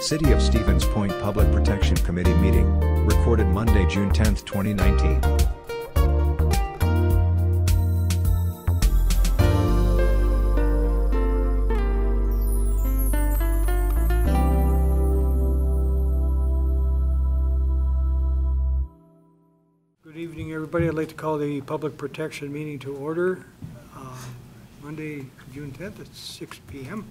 City of Stevens Point Public Protection Committee meeting, recorded Monday, June 10, 2019. Good evening, everybody. I'd like to call the Public Protection meeting to order. Monday, June 10th at 6 p.m.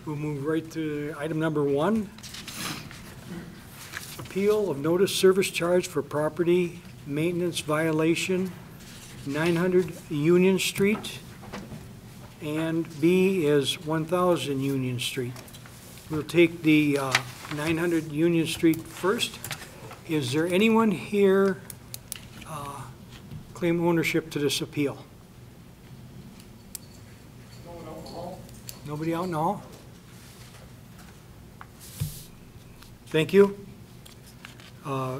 We'll move right to item number 1. Appeal of notice service charge for property maintenance violation, 900 Union Street, and B is 1000 Union Street. We'll take the 900 Union Street first. Is there anyone here claim ownership to this appeal? No one out in the hall? Nobody out in the hall? Thank you. You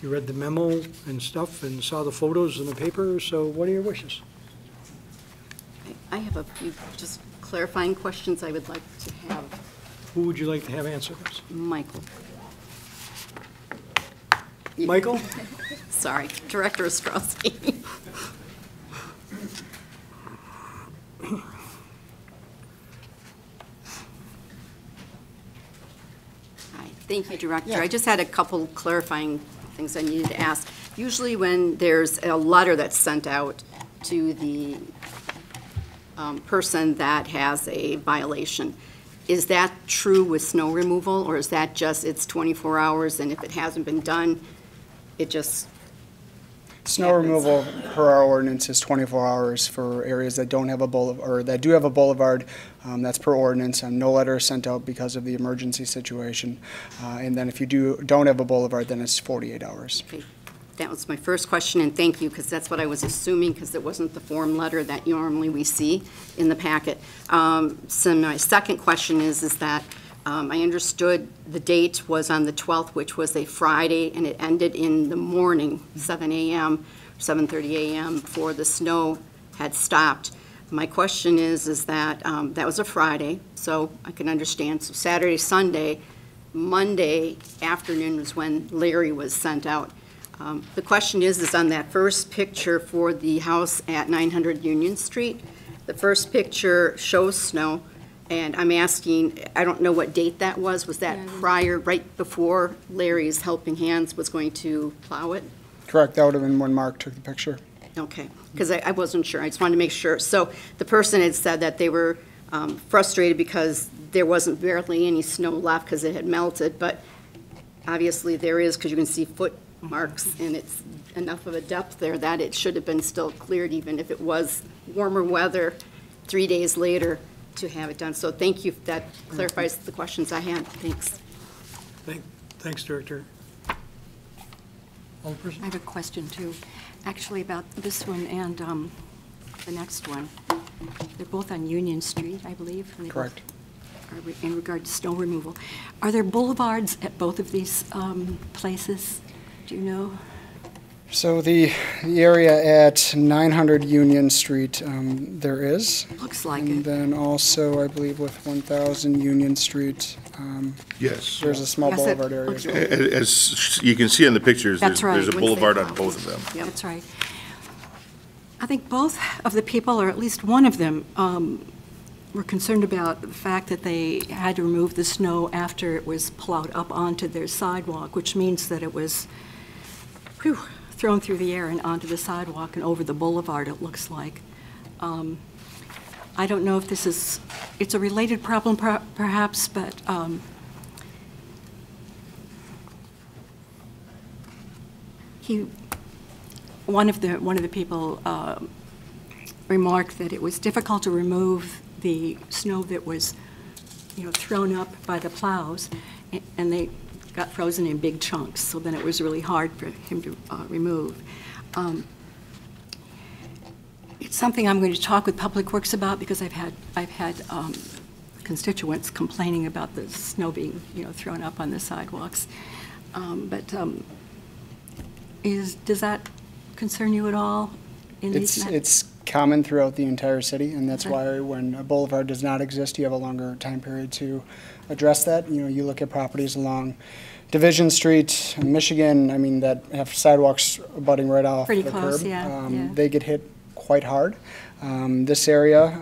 read the memo and stuff and saw the photos in the paper, so what are your wishes? I have a few just clarifying questions I would like to have. Who would you like to have answer this? Michael. Michael? Sorry, Director Ostrowski. Hi, thank you, Director. Yeah. I just had a couple clarifying things I needed to ask. Usually when there's a letter that's sent out to the person that has a violation, is that true with snow removal, or is that just it's 24 hours and if it hasn't been done, it just Snow happens? removal per our ordinance is 24 hours for areas that don't have a boulevard, or that do have a boulevard. That's per ordinance, and no letter is sent out because of the emergency situation. And then if you don't have a boulevard, then it's 48 hours. Okay. That was my first question, and thank you, because that's what I was assuming, because it wasn't the form letter that normally we see in the packet. So my second question is that I understood the date was on the 12th, which was a Friday, and it ended in the morning, 7 a.m., 7:30 a.m., before the snow had stopped. My question is that that was a Friday, so I can understand. So Saturday, Sunday, Monday afternoon was when Larry was sent out. The question is on that first picture for the house at 900 Union Street, the first picture shows snow, and I'm asking, I don't know what date that was. Was that prior, right before Larry's Helping Hands was going to plow it? Correct, that would have been when Mark took the picture. Okay, because I wasn't sure. I just wanted to make sure. So the person had said that they were frustrated because there wasn't barely any snow left because it had melted, but obviously there is, because you can see foot marks, and it's enough of a depth there that it should have been still cleared even if it was warmer weather 3 days later to have it done. So thank you. That clarifies the questions I had. Thanks. Thanks, Director. Alderperson? I have a question too, actually about this one and the next one. They're both on Union Street, I believe. And they Correct. both are in regard to snow removal. Are there boulevards at both of these places? Do you know? So the area at 900 Union Street, there is. Looks like And it. then also, I believe, with 1000 Union Street, Yes. there's a small Yes, it boulevard area as well. looks- As you can see in the pictures, That's there's right. a boulevard on both of them. Yep. That's right. I think both of the people, or at least one of them, were concerned about the fact that they had to remove the snow after it was plowed up onto their sidewalk, which means that it was thrown through the air and onto the sidewalk and over the boulevard, it looks like. I don't know if this is, it's a related problem perhaps, but one of the people remarked that it was difficult to remove the snow that was, thrown up by the plows, and they got frozen in big chunks, so then it was really hard for him to remove. It's something I'm going to talk with Public Works about, because I've had constituents complaining about the snow being, thrown up on the sidewalks. Does that concern you at all in these matters? It's common throughout the entire city, and that's why when a boulevard does not exist, you have a longer time period to address that. You know, you look at properties along Division Street, Michigan, I mean, that have sidewalks abutting right off the Pretty curb. close, yeah. They get hit quite hard. This area,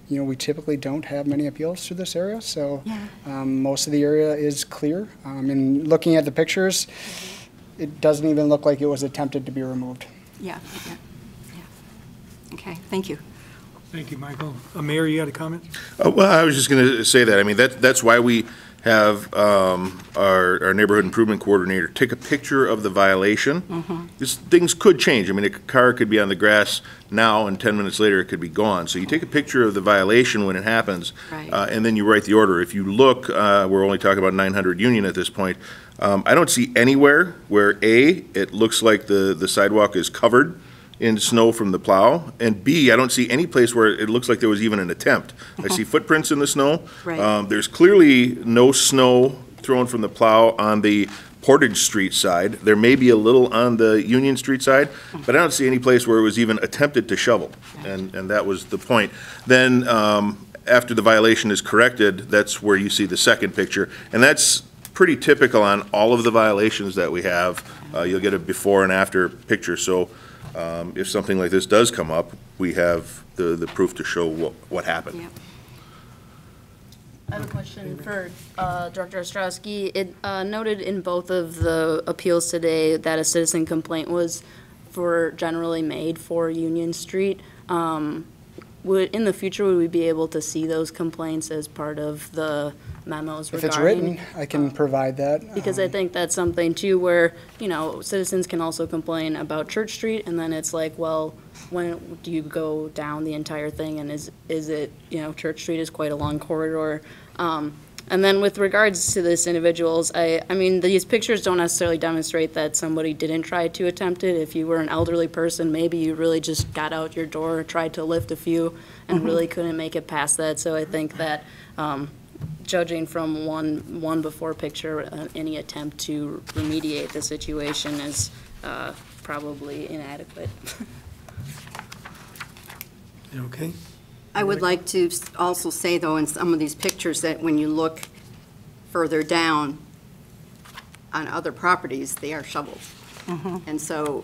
you know, we typically don't have many appeals to this area, so most of the area is clear. And looking at the pictures, it doesn't even look like it was attempted to be removed. Yeah. Okay, thank you. Thank you, Michael. Mayor, you had a comment? Well, I was just going to say that. I mean, that's why we have our neighborhood improvement coordinator take a picture of the violation. Because things could change. I mean, a car could be on the grass now, and 10 minutes later, it could be gone. So you take a picture of the violation when it happens, Right. and then you write the order. If you look, we're only talking about 900 Union at this point. I don't see anywhere where, A, it looks like the sidewalk is covered in snow from the plow, and B, I don't see any place where it looks like there was even an attempt. I see footprints in the snow. Right. There's clearly no snow thrown from the plow on the Portage Street side. There may be a little on the Union Street side, but I don't see any place where it was even attempted to shovel, and that was the point. Then, after the violation is corrected, that's where you see the second picture, and that's pretty typical on all of the violations that we have. You'll get a before and after picture, so if something like this does come up, we have the proof to show what happened. Yeah. I have a question for Director Ostrowski. It noted in both of the appeals today that a citizen complaint was generally made for Union Street. In the future, would we be able to see those complaints as part of the memos regarding? If it's written, I can provide that. Because I think that's something too where, you know, citizens can also complain about Church Street, and then it's like, well, when do you go down the entire thing, and is it, you know, Church Street is quite a long corridor. And then with regards to this individuals, I mean, these pictures don't necessarily demonstrate that somebody didn't try to attempt it. If you were an elderly person, maybe you really just got out your door, tried to lift a few, and really couldn't make it past that. So I think that judging from one before picture, any attempt to remediate the situation is probably inadequate. Okay. I would like to also say, though, in some of these pictures, that when you look further down on other properties, they are shoveled. And so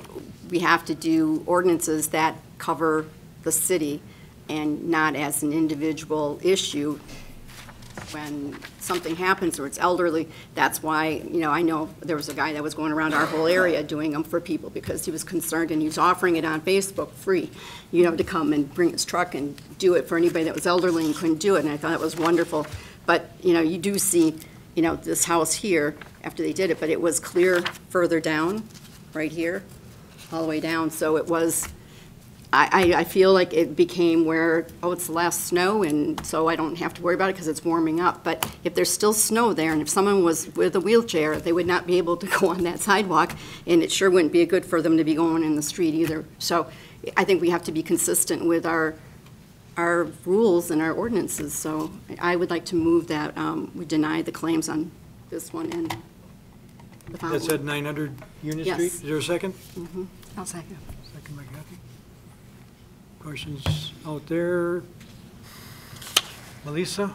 we have to do ordinances that cover the city and not as an individual issue. When something happens or it's elderly, that's why, you know, I know there was a guy that was going around our whole area doing them for people because he was concerned, and he was offering it on Facebook free, you know, to come and bring his truck and do it for anybody that was elderly and couldn't do it, and I thought it was wonderful. But, you know, you do see, you know, this house here after they did it, but it was clear further down, right here, all the way down, so it was, I feel like it became where, oh, it's the last snow, and so I don't have to worry about it because it's warming up. But if there's still snow there, and if someone was with a wheelchair, they would not be able to go on that sidewalk, and it sure wouldn't be good for them to be going in the street either. So I think we have to be consistent with our rules and our ordinances. So I would like to move that we deny the claims on this one and the following. That's at 900 Union Yes. Street? Is there a second? I'll second. Second by Kathy. Questions out there? Melissa?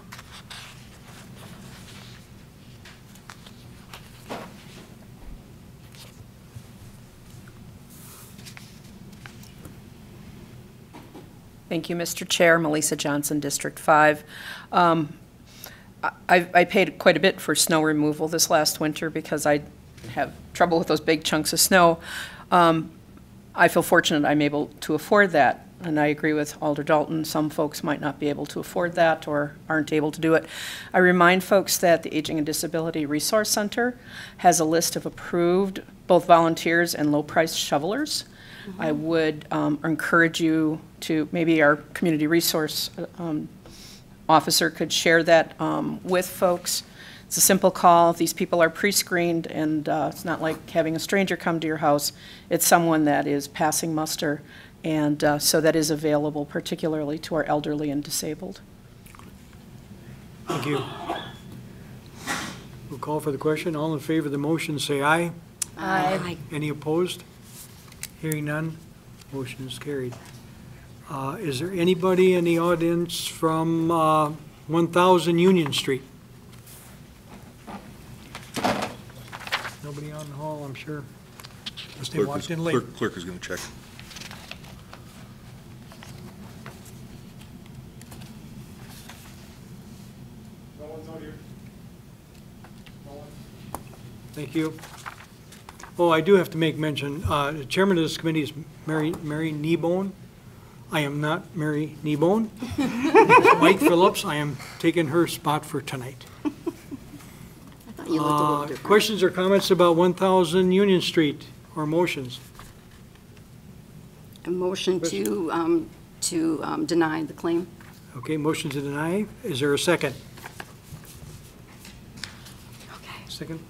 Thank you, Mr. Chair. Melissa Johnson, District 5. I paid quite a bit for snow removal this last winter because I have trouble with those big chunks of snow. I feel fortunate I'm able to afford that, and I agree with Alder Dalton. Some folks might not be able to afford that or aren't able to do it. I remind folks that the Aging and Disability Resource Center has a list of approved both volunteers and low-priced shovelers. I would encourage you to, maybe our community resource officer could share that with folks. It's a simple call. These people are pre-screened, and it's not like having a stranger come to your house. It's someone that is passing muster, and so that is available particularly to our elderly and disabled. Thank you. We'll call for the question. All in favor of the motion, say aye. Aye. Any opposed? Hearing none, motion is carried. Is there anybody in the audience from 1000 Union Street? Nobody on the hall, I'm sure. Unless they walked in late. Clerk is going to check. Thank you. Oh, I do have to make mention, the chairman of this committee is Mary Kneebone. I am not Mary Kneebone. Mike Phillips, I am taking her spot for tonight. I thought you looked a little different. Questions or comments about 1000 Union Street, or motions? A motion to deny the claim. Okay, motion to deny. Is there a second? Okay. Second.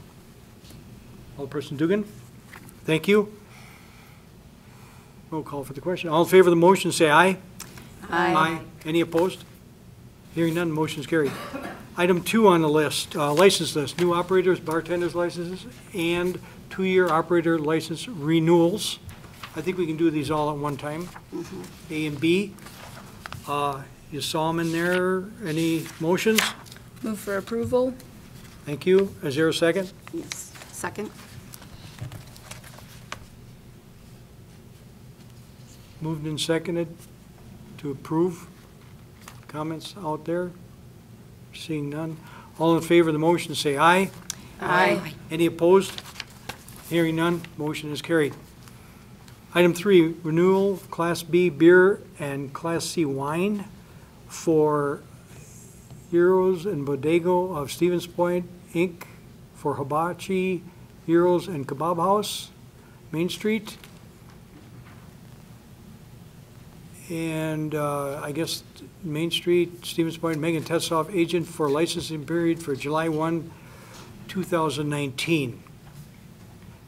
Alderperson Dugan? Thank you. Roll call for the question. All in favor of the motion, say aye. Aye. Any opposed? Hearing none, motion is carried. Item 2 on the list, license list, new operators, bartenders licenses, and 2-year operator license renewals. I think we can do these all at one time. A and B. You saw them in there. Any motions? Move for approval. Thank you. Is there a second? Yes. Second? Moved and seconded to approve. Comments out there? Seeing none. All in favor of the motion, say aye. Aye. Any opposed? Hearing none, motion is carried. Item 3, renewal Class B beer and Class C wine for Euros and Bodego of Stevens Point, Inc., for Hibachi, Euros and Kebab House, Main Street. And I guess Main Street, Stevens Point, Megan Tetzoff, agent for licensing period for July 1, 2019.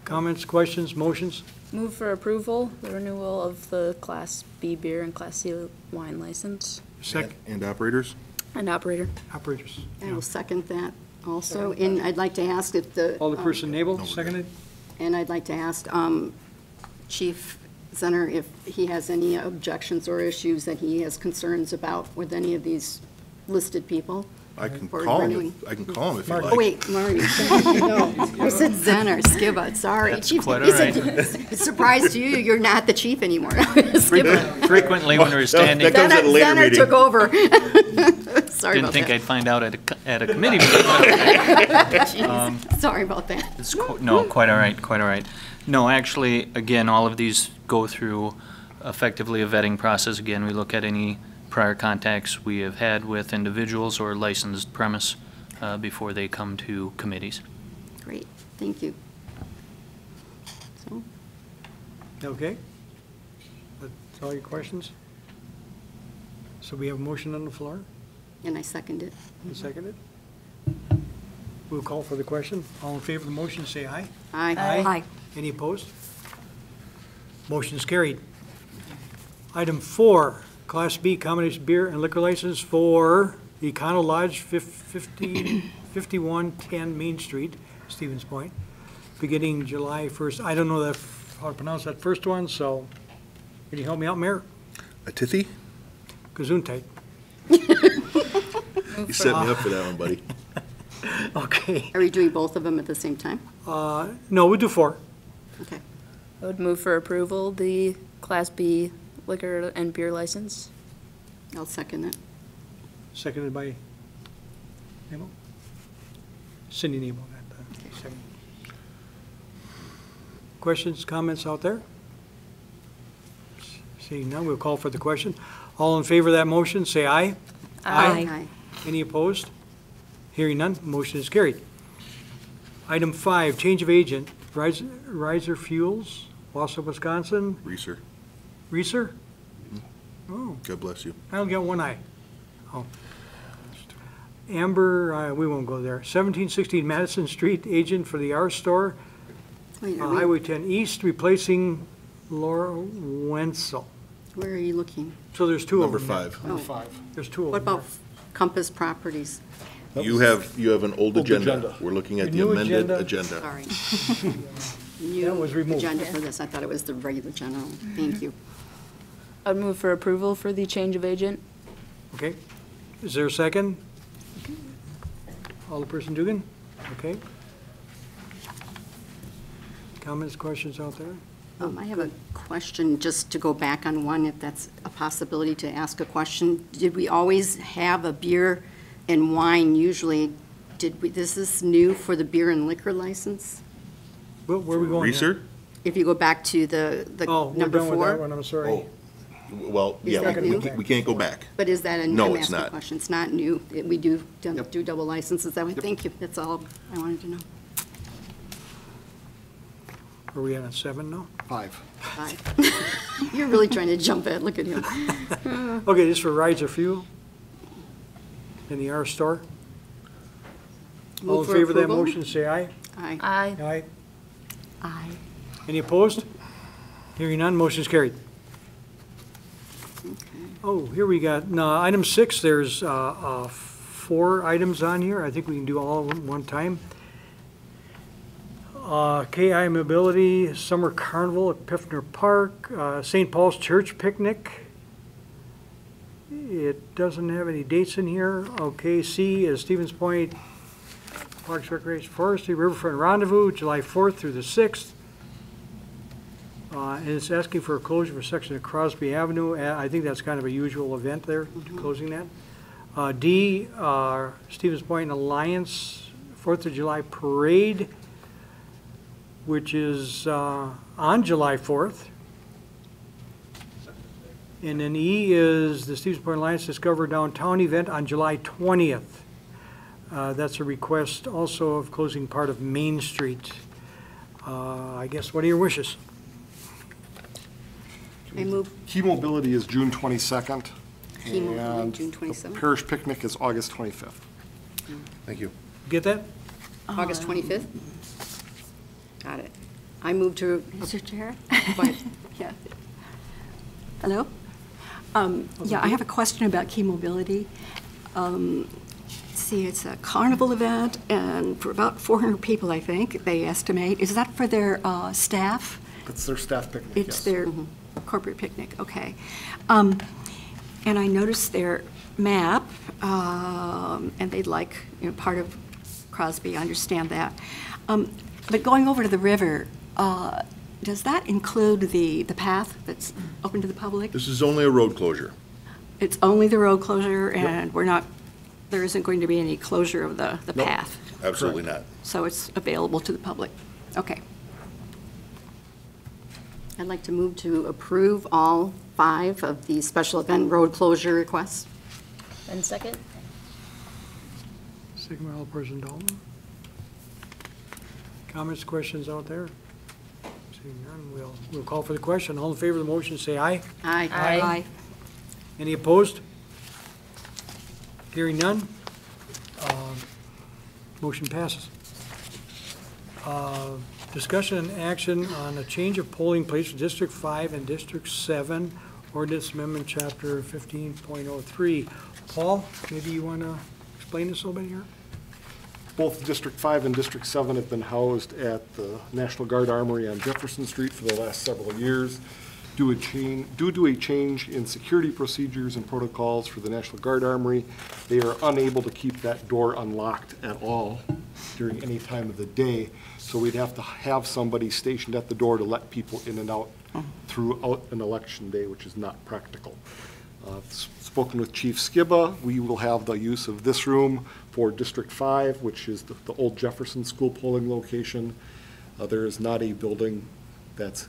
Comments, questions, motions? Move for approval, the renewal of the Class B beer and Class C wine license Second, And operators? and operator. operators. I will second that also. And I'd like to ask if the, Alderperson Nabel, seconded. and I'd like to ask Chief Zenner if he has any objections or issues that he has concerns about with any of these listed people. I can For call him. renewing. I can call him if you like. Oh, wait, Marty. No, I said Zenner, Skiba, sorry. That's Chief, quite he all said- right. Surprise to you, you're not the chief anymore. Skiba. Frequently when we're standing, That comes at a later Zenner meeting. took over. Sorry didn't about think that. I'd find out at a committee meeting. Jeez, sorry about that. No, quite all right, quite all right. No, actually, again, all of these go through effectively a vetting process. Again, we look at any prior contacts we have had with individuals or licensed premise before they come to committees. Great, thank you. So, Okay. That's all your questions? So we have a motion on the floor, and I second it. seconded. We'll call for the question. All in favor of the motion, say aye. Aye. Aye. Any opposed? Motion is carried. Item 4, Class B combination beer and liquor license for Econo Lodge, 5110 Main Street, Stevens Point, beginning July 1st. I don't know how to pronounce that first one, so can you help me out, Mayor? A tithy? Gesundheit. You set me up for that one, buddy. Okay. Are we doing both of them at the same time? No, we'll do 4. Okay. I would move for approval, the Class B liquor and beer license. I'll second it. Seconded by Nemo? Cindy Nemo. Second. Questions, comments out there? Seeing none, we'll call for the question. All in favor of that motion, say aye. Aye. Any opposed? Hearing none, motion is carried. Item 5, change of agent, Riser Fuels, Wausau, Wisconsin. Reeser. Reeser? Oh, God bless you. I only got one eye. Oh. Amber, we won't go there. 1716 Madison Street, agent for the R Store, Wait, are we- Highway 10 East, replacing Laura Wenzel. where are you looking? So there's 2 of Number them. 5. Oh, There's 2 of what them. about Compass Properties? You have an old agenda. We're looking at the New amended agenda. agenda. Sorry. New That was removed. agenda for this. I thought it was the regular general. Thank you. I'd move for approval for the change of agent. Okay. Is there a second? Alderperson Dugan? Okay. Comments, questions out there? I have a question, just to go back on one, if that's a possibility to ask a question. Did we always have a beer and wine usually? This is new for the beer and liquor license? Where are we going here? Reeser? If you go back to the Oh, we're number done with that 4? one, I'm sorry. Oh, well, Is yeah, that new? we can't go back. But is that a, No, I'm it's asking a not. question, it's not new. We do Yep. do double licenses that way. Thank you, that's all I wanted to know. Are we on 7 now? 5. Bye. You're really trying to jump it, look at him. Okay, this for rides or fuel in the R store. All in Move for favor of that approval? motion, say aye. Aye. Aye. Aye. Aye. Any opposed? Hearing none, motion's carried. Oh, here we got, no, item 6, there's 4 items on here. I think we can do all of them one time. KI Mobility Summer Carnival at Piffner Park, St. Paul's Church Picnic. It doesn't have any dates in here. Okay, C is Stevens Point Parks, Recreation, Forestry, Riverfront Rendezvous, July 4th through the 6th. And it's asking for a closure for a section of Crosby Avenue. I think that's kind of a usual event there, closing that. D, Stevens Point Alliance 4th of July Parade, which is on July 4th. And then E is the Stevens Point Alliance Discover Downtown event on July 20th. That's a request also of closing part of Main Street. I guess, what are your wishes? I move Key Mobility is June 22nd. Key Mobility, and June the 27th. Parish Picnic is August 25th. Thank you. Get that? August 25th? Got it. I move to, Mr. Chair? go ahead. Yeah. Hello? Yeah, I have a question about Key Mobility. See, it's a carnival event, and for about 400 people, I think, they estimate. Is that for their staff? It's their staff picnic, It's yes. their corporate picnic, okay. And I noticed their map, and they'd like, part of Crosby, I understand that. But going over to the river, does that include the path that's open to the public? This is only a road closure. It's only the road closure, and there isn't going to be any closure of the Nope. path? Absolutely not. So it's available to the public? Okay. I'd like to move to approve all 5 of the special event road closure requests. And second? Second by Alderperson Dalton. Comments, questions out there? Seeing none, we'll call for the question. All in favor of the motion, say aye. Aye. Aye. Any opposed? Hearing none, motion passes. Discussion and action on a change of polling place for District 5 and District 7, Ordinance Amendment Chapter 15.03. Paul, maybe you want to explain this a little bit here? Both District 5 and District 7 have been housed at the National Guard Armory on Jefferson Street for the last several years. Due to a change in security procedures and protocols for the National Guard Armory, they are unable to keep that door unlocked at all during any time of the day. So we'd have to have somebody stationed at the door to let people in and out throughout an election day, which is not practical. Spoken with Chief Skiba, we will have the use of this room for District 5, which is the old Jefferson School polling location. There is not a building that's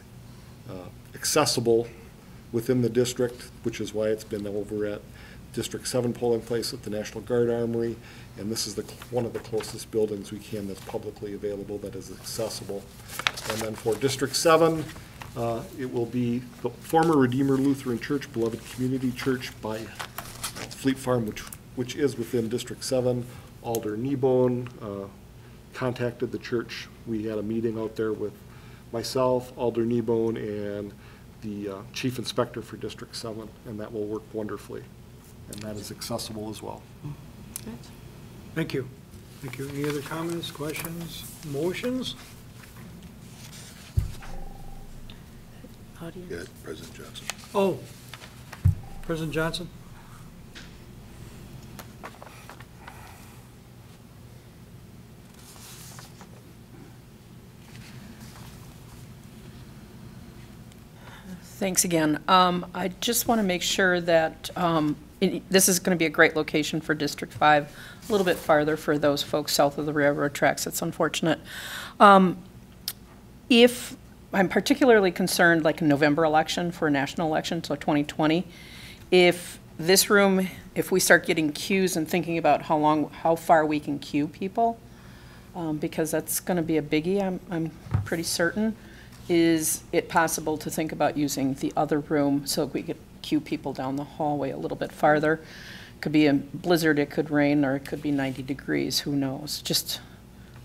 accessible within the district, which is why it's been over at District 7 polling place at the National Guard Armory, and this is one of the closest buildings we can that's publicly available that is accessible. And then for District 7, it will be the former Redeemer Lutheran Church, Beloved Community Church by Fleet Farm, which is within District 7. Alder Kneebone contacted the church. We had a meeting out there with myself, Alder Kneebone, and the Chief Inspector for District 7, and that will work wonderfully. And that is accessible as well. Thank you. Thank you. Any other comments, questions, motions? Yeah, President Johnson. Oh, President Johnson? Thanks again. I just want to make sure that this is going to be a great location for District 5, a little bit farther for those folks south of the railroad tracks. It's unfortunate. If I'm particularly concerned, like a November election for a national election, so 2020, if this room, if we start getting queues and thinking about how far we can queue people, because that's going to be a biggie, I'm pretty certain. Is it possible to think about using the other room so we could queue people down the hallway a little bit farther? Could be a blizzard, it could rain, or it could be 90 degrees, who knows? Just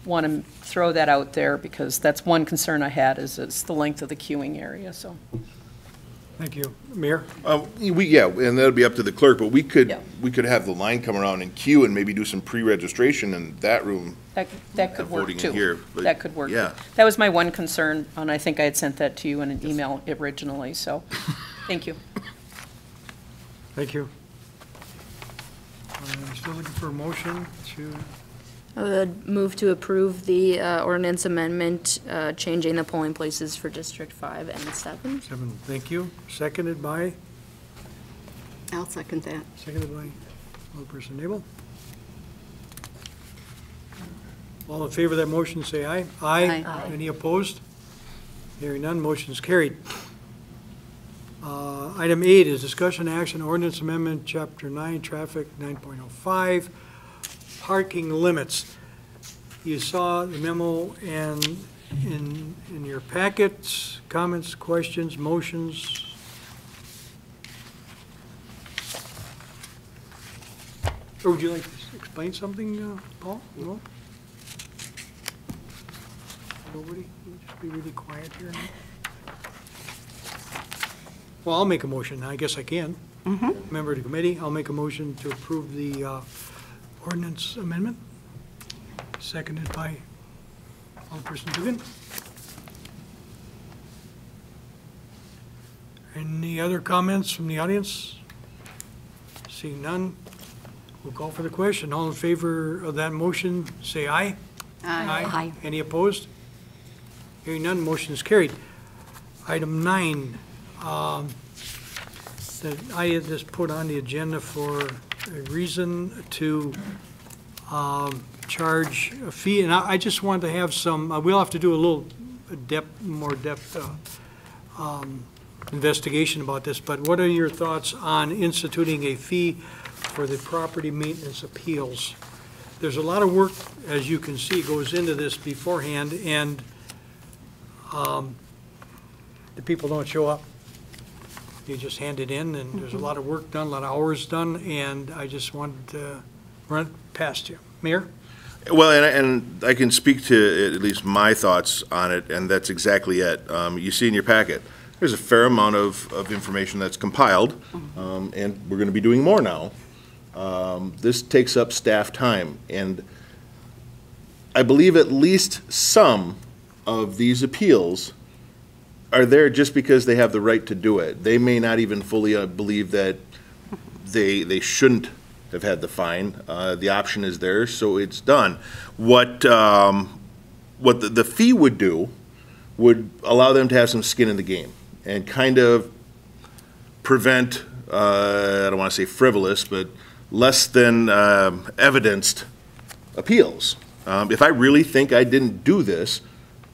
want to throw that out there because that's one concern I had is the length of the queuing area, so. Thank you. Mayor? Yeah, and that'll be up to the clerk, but we could Yeah. have the line come around and queue and maybe do some pre-registration in that room. That could work voting in too. here, but That could work. yeah. That was my one concern, and I think I had sent that to you in an email originally, so, thank you. Thank you. I'm still looking for a motion to, I would move to approve the ordinance amendment, changing the polling places for District 5 and 7. 7. Thank you. Seconded by I'll second that. Alderperson Nabel. All in favor of that motion, say aye. Aye. Any opposed? Hearing none, motion is carried. Item 8 is discussion action ordinance amendment, Chapter 9, Traffic 9.05, parking limits. You saw the memo and in your packets, comments, questions, motions. Or would you like to explain something, Paul? No? Nobody? We'll just be really quiet here now. Well, I'll make a motion. I guess I can. Member of the committee, I'll make a motion to approve the ordinance amendment. Seconded by Alderperson Dugan. Any other comments from the audience? Seeing none, we'll call for the question. All in favor of that motion, say aye. Aye. Any opposed? Hearing none, motion is carried. Item 9, that I had just put on the agenda for a reason to charge a fee, and I just wanted to have some, we'll have to do a little more depth investigation about this, but what are your thoughts on instituting a fee for the property maintenance appeals? There's a lot of work, as you can see, goes into this beforehand, and the people don't show up. You just hand it in, and there's a lot of work done, a lot of hours done, and I just wanted to run it past you. Mayor? Well, and I can speak to at least my thoughts on it, and that's exactly it. You see in your packet, there's a fair amount of information that's compiled, and we're going to be doing more now. This takes up staff time, and I believe at least some of these appeals are there just because they have the right to do it. They may not even fully believe that they shouldn't have had the fine. The option is there, so it's done. What the fee would do would allow them to have some skin in the game and kind of prevent, I don't want to say frivolous, but less than evidenced appeals. If I really think I didn't do this,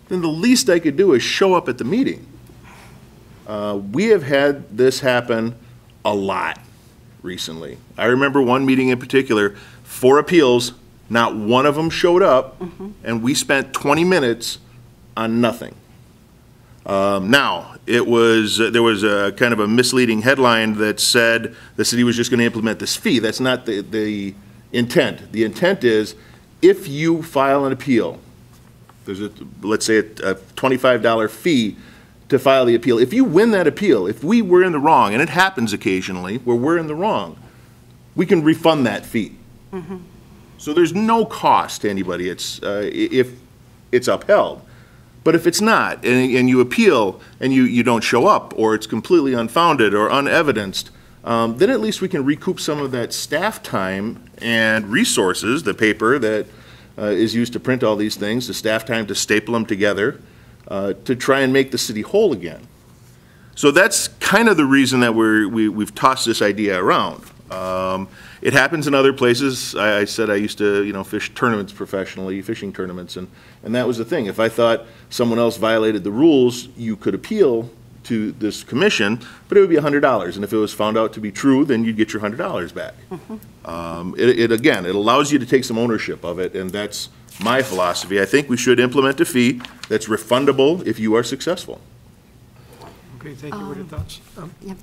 then the least I could do is show up at the meeting. We have had this happen a lot recently. I remember one meeting in particular, 4 appeals, not one of them showed up, and we spent 20 minutes on nothing. Now, there was a kind of a misleading headline that said the city was just going to implement this fee. That's not the intent. The intent is if you file an appeal, there's let's say a $25 fee to file the appeal. If you win that appeal, if we were in the wrong, and it happens occasionally where we're in the wrong, we can refund that fee. So there's no cost to anybody if it's upheld. But if it's not, and you appeal and you don't show up, or it's completely unfounded or unevidenced, then at least we can recoup some of that staff time and resources, the paper that is used to print all these things, the staff time to staple them together, to try and make the city whole again. So that's kind of the reason that we've tossed this idea around. It happens in other places. I said I used to, fish tournaments professionally, fishing tournaments, and that was the thing. If I thought someone else violated the rules, you could appeal to this commission, but it would be $100. And if it was found out to be true, then you'd get your $100 back. Again, it allows you to take some ownership of it, and that's my philosophy. I think we should implement a fee that's refundable if you are successful. Okay, thank you. What are your thoughts? Yep.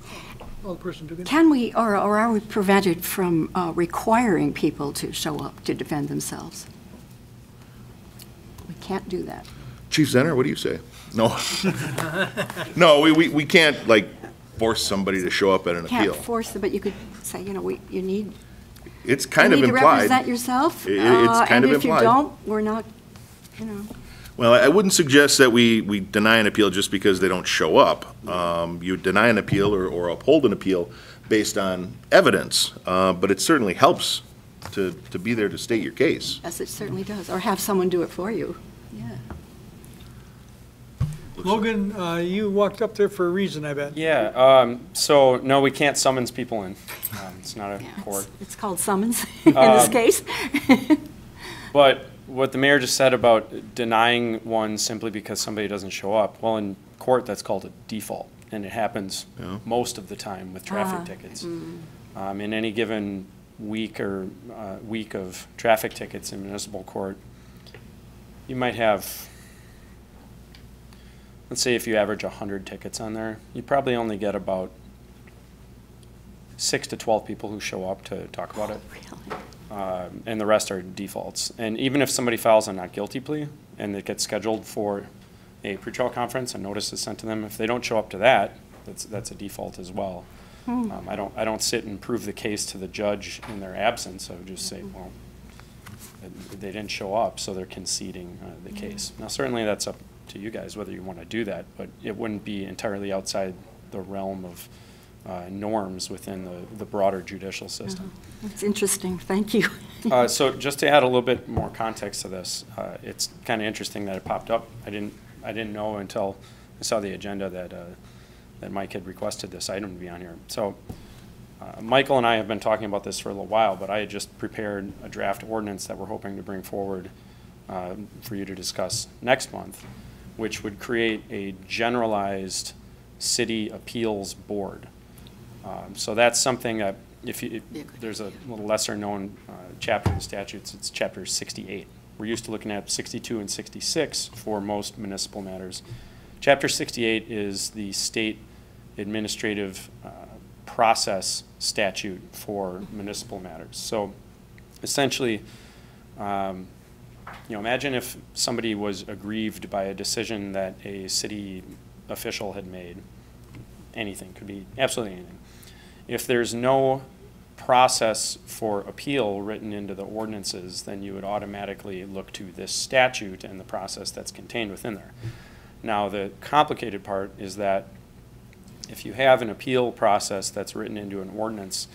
Alderperson Dugan? Can we, or are we prevented from requiring people to show up to defend themselves? We can't do that. Chief Zenner, what do you say? No. No, we can't, like, force somebody to show up at an appeal. Can't force them, but you could say, you need, It's kind of you need to implied. represent yourself. It's kind of And if you implied. don't, we're not, Well, I wouldn't suggest that we deny an appeal just because they don't show up. You deny an appeal or uphold an appeal based on evidence, but it certainly helps to be there to state your case. yes, it certainly does, or have someone do it for you. Yeah. Logan, you walked up there for a reason, I bet. Yeah, so, no, we can't summons people in. It's not a Yeah, court. it's called summons in this case. But what the mayor just said about denying one simply because somebody doesn't show up, well, in court, that's called a default, and it happens most of the time with traffic tickets. In any given week or week of traffic tickets in municipal court, you might have, let's say if you average 100 tickets on there, you probably only get about 6 to 12 people who show up to talk about it. Really? And the rest are defaults. And even if somebody files a not guilty plea and it gets scheduled for a pretrial conference, a notice is sent to them. If they don't show up to that, that's a default as well. I don't sit and prove the case to the judge in their absence. I would just say, well, they didn't show up, so they're conceding the case. Now, certainly that's up to you guys whether you want to do that, but it wouldn't be entirely outside the realm of norms within the broader judicial system. It's interesting, thank you. So just to add a little bit more context to this, it's kind of interesting that it popped up. I didn't know until I saw the agenda that Mike had requested this item to be on here. So Michael and I have been talking about this for a little while, but I had just prepared a draft ordinance that we're hoping to bring forward for you to discuss next month, which would create a generalized city appeals board. So that's something that there's a little lesser known chapter of the statutes, it's chapter 68. We're used to looking at 62 and 66 for most municipal matters. Chapter 68 is the state administrative process statute for municipal matters. So essentially, imagine if somebody was aggrieved by a decision that a city official had made. Anything, could be absolutely anything. If there's no process for appeal written into the ordinances, then you would automatically look to this statute and the process that's contained within there. Now, the complicated part is that if you have an appeal process that's written into an ordinance,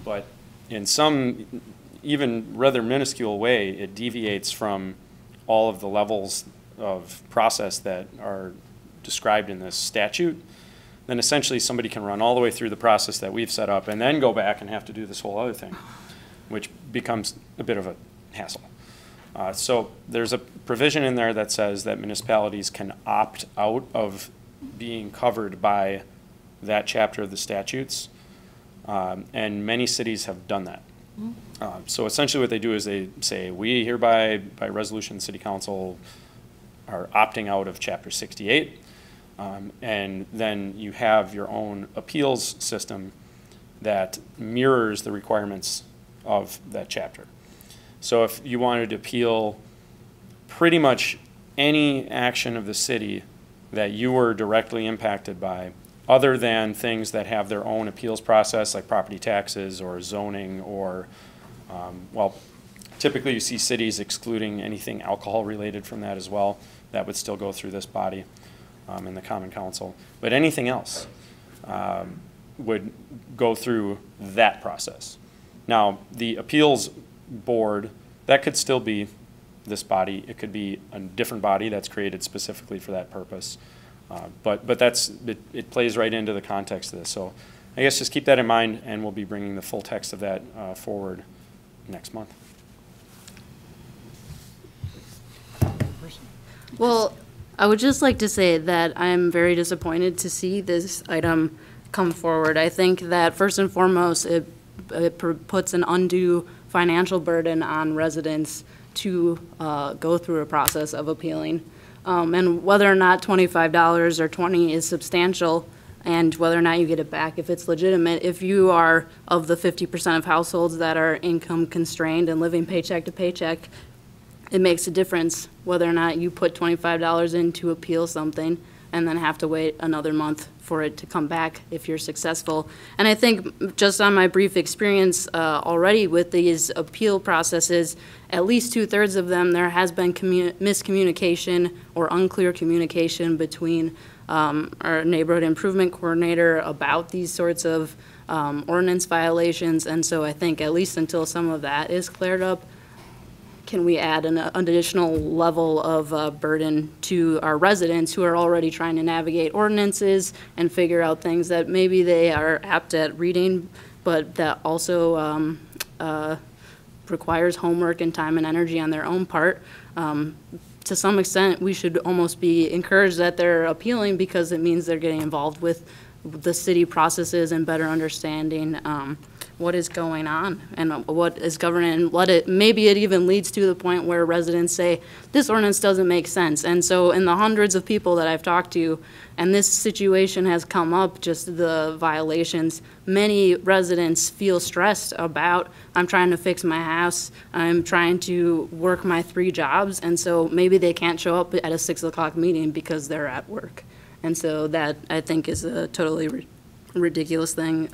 but in some even rather minuscule way, it deviates from all of the levels of process that are described in this statute, then essentially somebody can run all the way through the process that we've set up and then go back and have to do this whole other thing, which becomes a bit of a hassle. So there's a provision in there that says that municipalities can opt out of being covered by that chapter of the statutes, and many cities have done that. So essentially what they do is they say, we hereby, by resolution, City Council are opting out of Chapter 68, and then you have your own appeals system that mirrors the requirements of that chapter. So if you wanted to appeal pretty much any action of the city that you were directly impacted by, other than things that have their own appeals process, like property taxes or zoning or, well, typically you see cities excluding anything alcohol related from that as well. That would still go through this body in the Common Council. But anything else, would go through that process. Now, the appeals board, that could still be this body. It could be a different body that's created specifically for that purpose. But it plays right into the context of this. So I guess just keep that in mind, and we'll be bringing the full text of that forward next month. Well, I would just like to say that I'm very disappointed to see this item come forward. I think that first and foremost, it puts an undue financial burden on residents to go through a process of appealing. And whether or not $25 or $20 is substantial, and whether or not you get it back, if it's legitimate, if you are of the 50% of households that are income constrained and living paycheck to paycheck, it makes a difference whether or not you put $25 in to appeal something and then have to wait another month for it to come back if you're successful. And I think just on my brief experience already with these appeal processes, at least 2/3 of them, there has been miscommunication or unclear communication between our neighborhood improvement coordinator about these sorts of ordinance violations. And so I think at least until some of that is cleared up, can we add an additional level of burden to our residents who are already trying to navigate ordinances and figure out things that maybe they are apt at reading, but that also requires homework and time and energy on their own part. To some extent, we should almost be encouraged that they're appealing because it means they're getting involved with the city processes and better understanding what is going on and what is governing, maybe it even leads to the point where residents say, this ordinance doesn't make sense. And so in the hundreds of people that I've talked to, and this situation has come up, just the violations, many residents feel stressed about, I'm trying to fix my house, I'm trying to work my 3 jobs, and so maybe they can't show up at a 6 o'clock meeting because they're at work. And so that, I think, is a totally ridiculous thing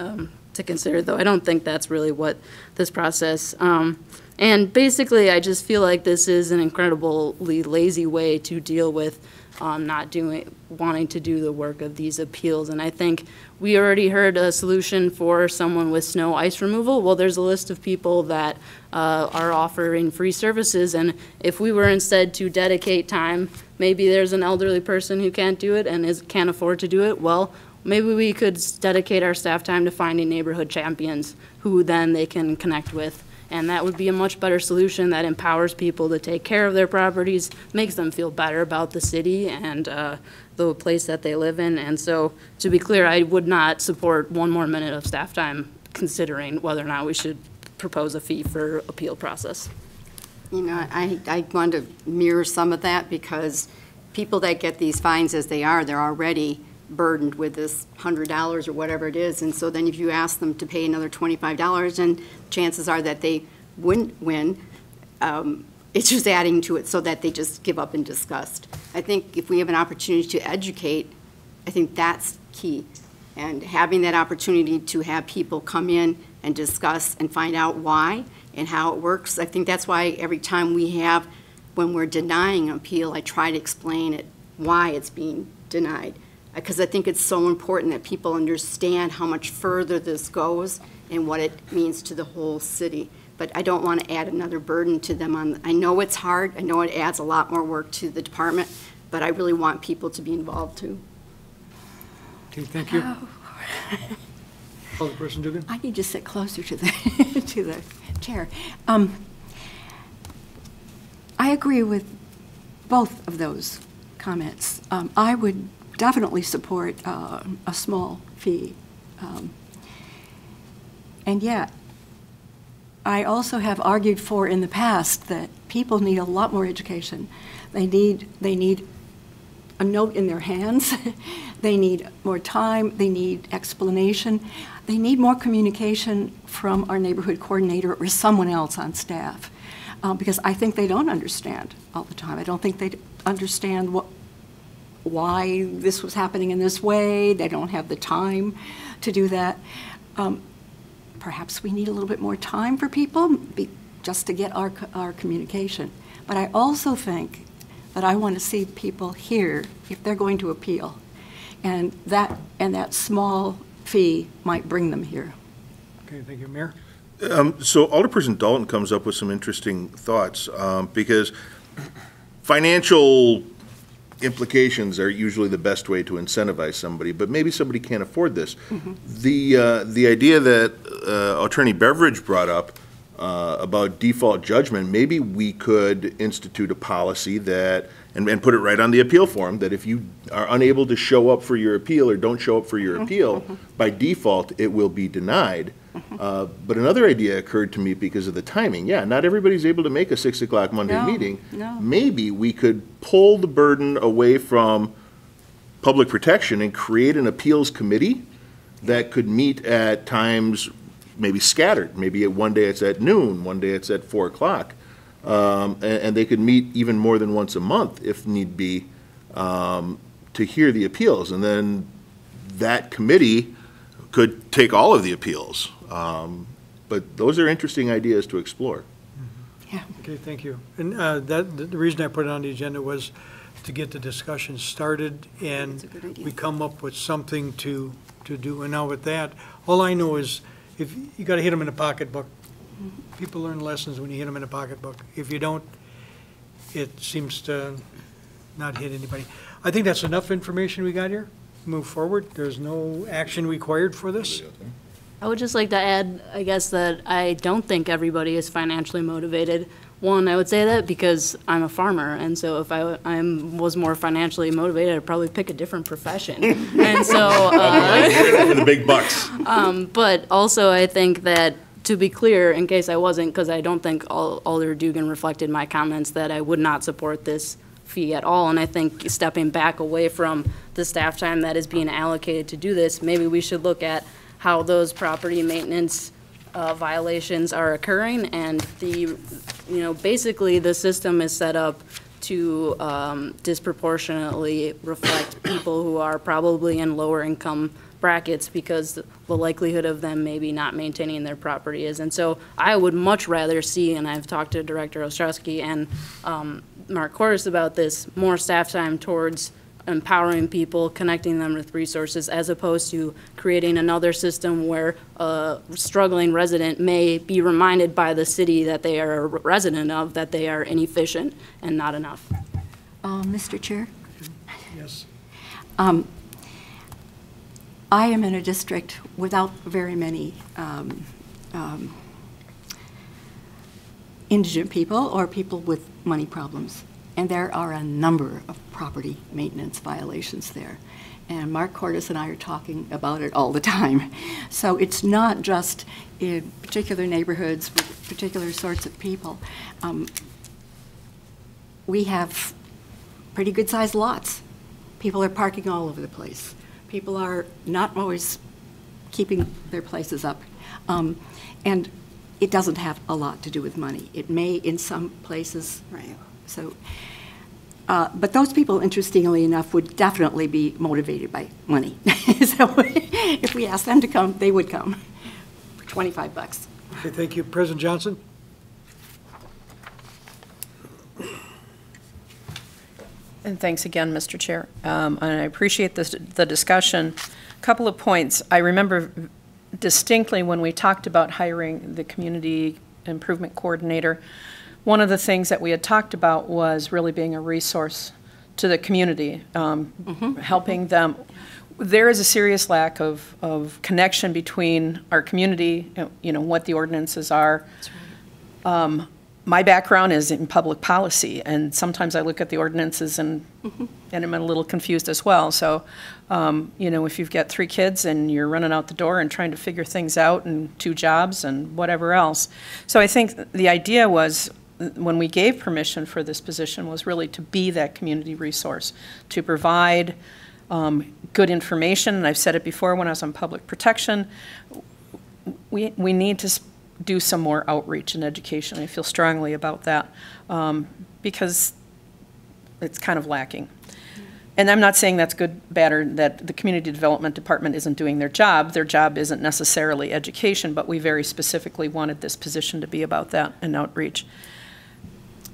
to consider, though I don't think that's really what this process, and basically I just feel like this is an incredibly lazy way to deal with wanting to do the work of these appeals. And I think we already heard a solution for someone with snow ice removal. Well, there's a list of people that are offering free services, and if we were instead to dedicate time, maybe there's an elderly person who can't do it and can't afford to do it, well, maybe we could dedicate our staff time to finding neighborhood champions who then they can connect with. And that would be a much better solution that empowers people to take care of their properties, makes them feel better about the city and the place that they live in. And so, to be clear, I would not support 1 more minute of staff time considering whether or not we should propose a fee for appeal process. You know, I want to mirror some of that because people that get these fines as they are, they're already burdened with this $100 or whatever it is. And so then if you ask them to pay another $25, and chances are that they wouldn't win, it's just adding to it so that they just give up in disgust. I think if we have an opportunity to educate, I think that's key. And having that opportunity to have people come in and discuss and find out why and how it works, I think that's why every time when we're denying an appeal, I try to explain it, why it's being denied. Because I think it's so important that people understand how much further this goes and what it means to the whole city. But I don't want to add another burden to them. I know it's hard. I know it adds a lot more work to the department, but I really want people to be involved too. Okay, thank you. Alderperson Dugan? I need to sit closer to the to the chair. I agree with both of those comments. I would definitely support a small fee. And yet, I also have argued for in the past that people need a lot more education. They need a note in their hands. They need more time. They need explanation. They need more communication from our neighborhood coordinator or someone else on staff, because I think they don't understand all the time. I don't think they understand why this was happening in this way. They don't have the time to do that. Perhaps we need a little bit more time for people just to get our communication. But I also think that I want to see people here if they're going to appeal. And that small fee might bring them here. Okay, thank you, Mayor. So Alderperson Dalton comes up with some interesting thoughts, because financial implications are usually the best way to incentivize somebody, but maybe somebody can't afford this. The idea that Attorney Beveridge brought up about default judgment, maybe we could institute a policy that, and put it right on the appeal form, that if you are unable to show up for your appeal or don't show up for your appeal, by default, it will be denied. But another idea occurred to me because of the timing. Yeah, not everybody's able to make a 6 o'clock Monday meeting. No. Maybe we could pull the burden away from public protection and create an appeals committee that could meet at times maybe scattered. Maybe one day it's at noon, one day it's at 4 o'clock. And they could meet even more than once a month if need be, to hear the appeals. And then that committee could take all of the appeals. But those are interesting ideas to explore. Yeah. Okay, thank you. And the reason I put it on the agenda was to get the discussion started, and That's a good idea. we come up with something to do. And now with that, all I know is if you got to hit them in the pocketbook. People learn lessons when you hit them in the pocketbook. If you don't, it seems to not hit anybody. I think that's enough information we got here. Move forward. There's no action required for this. I would just like to add, I guess, that I don't think everybody is financially motivated. One, I would say that because I'm a farmer, and so if I was more financially motivated, I'd probably pick a different profession. And so, For the big bucks. but also I think that, to be clear, in case I wasn't, because I don't think Alder Dugan reflected my comments, that I would not support this fee at all. And I think stepping back away from the staff time that is being allocated to do this, maybe we should look at how those property maintenance violations are occurring, and basically the system is set up to disproportionately reflect people who are probably in lower income brackets because the likelihood of them maybe not maintaining their property is. And so I would much rather see, and I've talked to Director Ostrowski and Mark Cordes about this, more staff time towards empowering people, connecting them with resources, as opposed to creating another system where a struggling resident may be reminded by the city that they are a resident of that they are inefficient and not enough. Mr. Chair? Yes. I am in a district without very many indigent people or people with money problems. And there are a number of property maintenance violations there. And Mark Cordes and I are talking about it all the time. So it's not just in particular neighborhoods with particular sorts of people. We have pretty good-sized lots. People are parking all over the place. People are not always keeping their places up. And it doesn't have a lot to do with money. It may in some places. Right. So, but those people, interestingly enough, would definitely be motivated by money. So if we asked them to come, they would come for $25. Okay, thank you. President Johnson? And thanks again, Mr. Chair. And I appreciate the discussion. A couple of points. I remember distinctly when we talked about hiring the community improvement coordinator, one of the things that we had talked about was really being a resource to the community, helping them. There is a serious lack of connection between our community, what the ordinances are. My background is in public policy, and sometimes I look at the ordinances and I'm a little confused as well. So, if you've got 3 kids and you're running out the door and trying to figure things out and 2 jobs and whatever else. So I think the idea was, when we gave permission for this position, was really to be that community resource, to provide good information. And I've said it before when I was on public protection, we need to do some more outreach and education. I feel strongly about that because it's kind of lacking. And I'm not saying that's good, bad, or that the community development department isn't doing their job. Their job isn't necessarily education, but we very specifically wanted this position to be about that and outreach.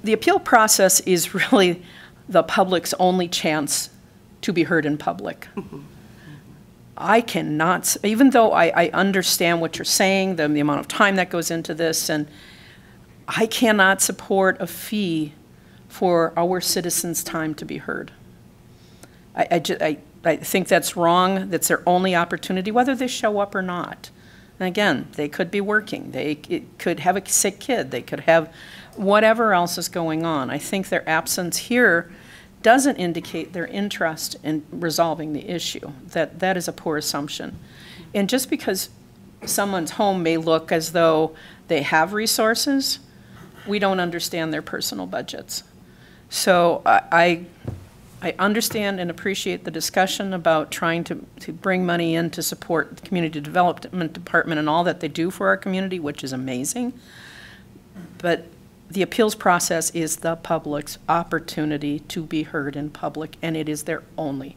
The appeal process is really the public's only chance to be heard in public. I cannot, even though I understand what you're saying, the amount of time that goes into this, and I cannot support a fee for our citizens' time to be heard. I think that's wrong. That's their only opportunity, whether they show up or not. And again, they could be working. They could have a sick kid. They could have whatever else is going on. I think their absence here doesn't indicate their interest in resolving the issue. That is a poor assumption. And just because someone's home may look as though they have resources, we don't understand their personal budgets. So I understand and appreciate the discussion about trying to bring money in to support the Community Development Department and all that they do for our community, which is amazing. But the appeals process is the public's opportunity to be heard in public, and it is their only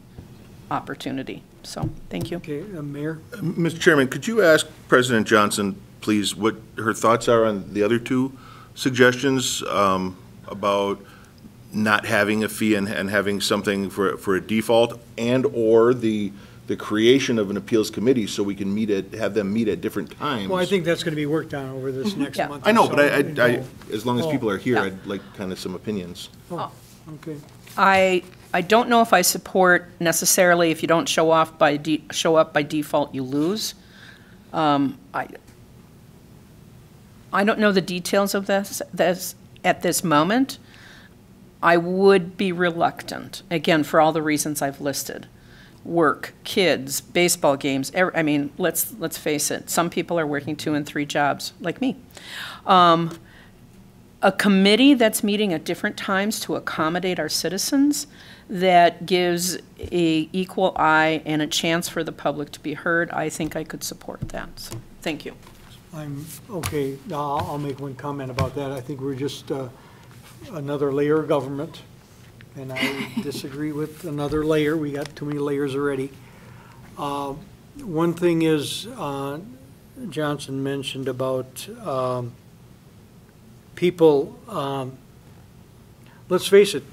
opportunity. So, thank you. Okay, Mayor? Mr. Chairman, could you ask President Johnson, please, what her thoughts are on the other two suggestions about not having a fee and having something for a default, and/or the creation of an appeals committee so we can have them meet at different times? Well, I think that's going to be worked on over this next Yeah. month. I know, or but so. I as long as people are here, Yeah. I'd like kind of some opinions. Oh, okay. I don't know if I support necessarily if you don't show up by default, you lose. I don't know the details of this at this moment. I would be reluctant, again, for all the reasons I've listed. Work, kids, baseball games, I mean, let's face it, some people are working 2 and 3 jobs, like me. A committee that's meeting at different times to accommodate our citizens, that gives a equal eye and a chance for the public to be heard, I think I could support that. So, thank you. Okay, I'll make one comment about that. I think we're just another layer of government, and I disagree with another layer. We got too many layers already. One thing is, Johnson mentioned about people, let's face it,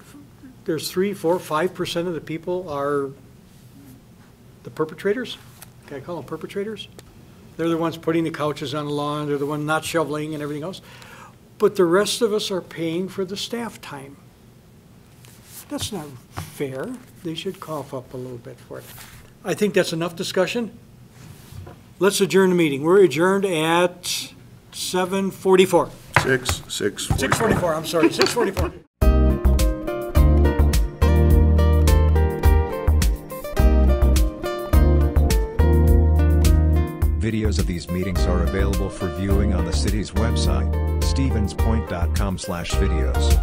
there's 3, 4, 5% of the people are the perpetrators. Can I call them perpetrators? They're the ones putting the couches on the lawn, they're the ones not shoveling and everything else. But the rest of us are paying for the staff time. That's not fair. They should cough up a little bit for it. I think that's enough discussion. Let's adjourn the meeting. We're adjourned at 7:44. 6:44. I'm sorry, 6:44. Videos of these meetings are available for viewing on the city's website, stevenspoint.com/videos.